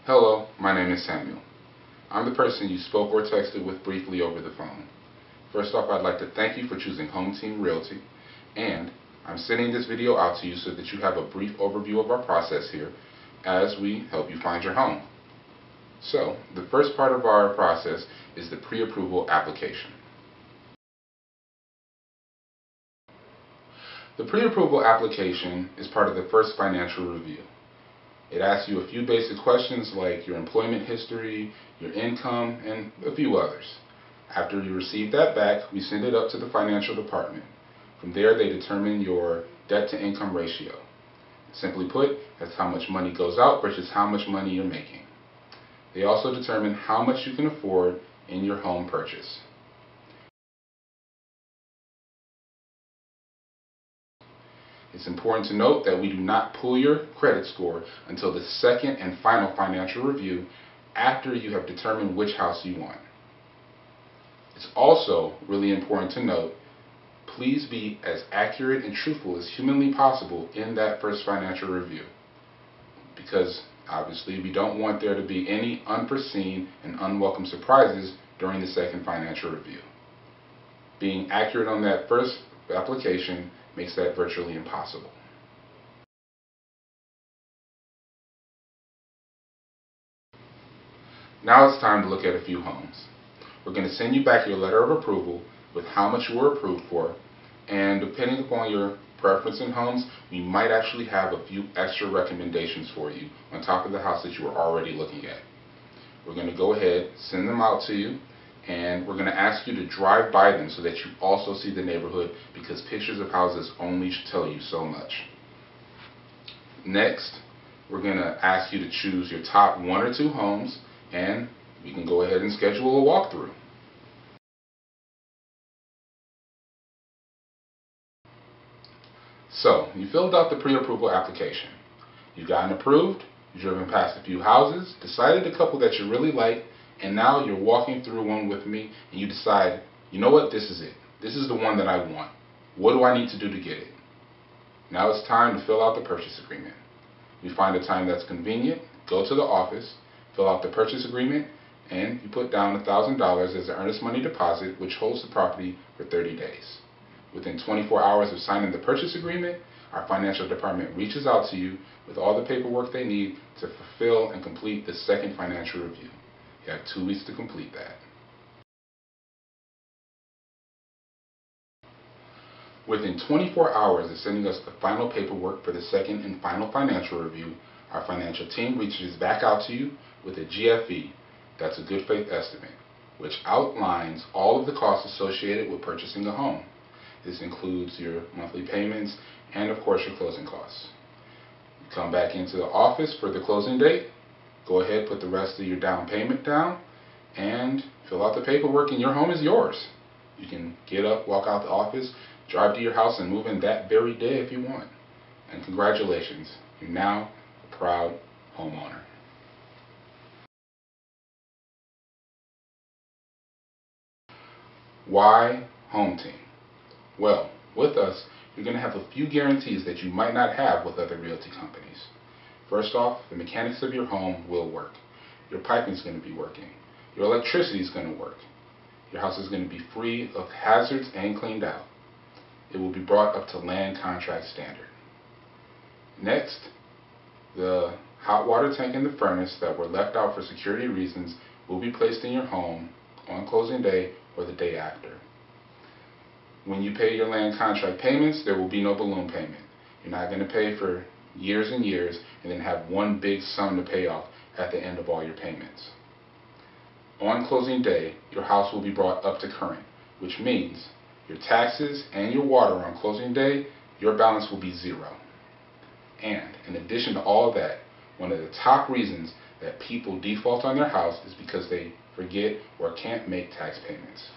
Hello, my name is Samuel. I'm the person you spoke or texted with briefly over the phone. First off, I'd like to thank you for choosing HomeTeam Realty, and I'm sending this video out to you so that you have a brief overview of our process here as we help you find your home. So, the first part of our process is the pre-approval application. The pre-approval application is part of the first financial review. It asks you a few basic questions like your employment history, your income, and a few others. After you receive that back, we send it up to the financial department. From there, they determine your debt-to-income ratio. Simply put, that's how much money goes out versus how much money you're making. They also determine how much you can afford in your home purchase. It's important to note that we do not pull your credit score until the second and final financial review after you have determined which house you want. It's also really important to note, please be as accurate and truthful as humanly possible in that first financial review, because obviously we don't want there to be any unforeseen and unwelcome surprises during the second financial review. Being accurate on that first application makes that virtually impossible. Now it's time to look at a few homes. We're going to send you back your letter of approval with how much you were approved for, and depending upon your preference in homes, we might actually have a few extra recommendations for you on top of the house that you were already looking at. We're going to go ahead, send them out to you, and we're going to ask you to drive by them so that you also see the neighborhood, because pictures of houses only tell you so much. Next, we're going to ask you to choose your top 1 or 2 homes, and we can go ahead and schedule a walkthrough. So, you filled out the pre-approval application. You've gotten approved, you've driven past a few houses, decided a couple that you really like, and now you're walking through one with me and you decide, you know what, this is it. This is the one that I want. What do I need to do to get it? Now it's time to fill out the purchase agreement. You find a time that's convenient, go to the office, fill out the purchase agreement, and you put down $1,000 as an earnest money deposit, which holds the property for 30 days. Within 24 hours of signing the purchase agreement, our financial department reaches out to you with all the paperwork they need to fulfill and complete the second financial review. You have 2 weeks to complete that. Within 24 hours of sending us the final paperwork for the second and final financial review, our financial team reaches back out to you with a GFE, that's a good faith estimate, which outlines all of the costs associated with purchasing a home. This includes your monthly payments and, of course, your closing costs. You come back into the office for the closing date. Go ahead, put the rest of your down payment down, and fill out the paperwork, and your home is yours. You can get up, walk out the office, drive to your house, and move in that very day if you want. And congratulations, you're now a proud homeowner. Why HomeTeam? Well, with us, you're going to have a few guarantees that you might not have with other realty companies. First off, the mechanics of your home will work. Your piping is going to be working. Your electricity is going to work. Your house is going to be free of hazards and cleaned out. It will be brought up to land contract standard. Next, the hot water tank and the furnace that were left out for security reasons will be placed in your home on closing day or the day after. When you pay your land contract payments, there will be no balloon payment. You're not going to pay for years and years and then have one big sum to pay off at the end of all your payments. On closing day, your house will be brought up to current, which means your taxes and your water on closing day, your balance will be 0. And in addition to all of that, one of the top reasons that people default on their house is because they forget or can't make tax payments.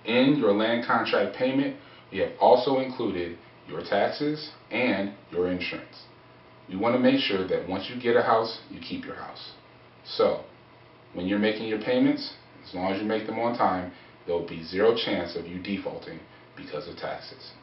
In your land contract payment, we have also included your taxes and your insurance. We want to make sure that once you get a house, you keep your house. So, when you're making your payments, as long as you make them on time, there will be 0 chance of you defaulting because of taxes.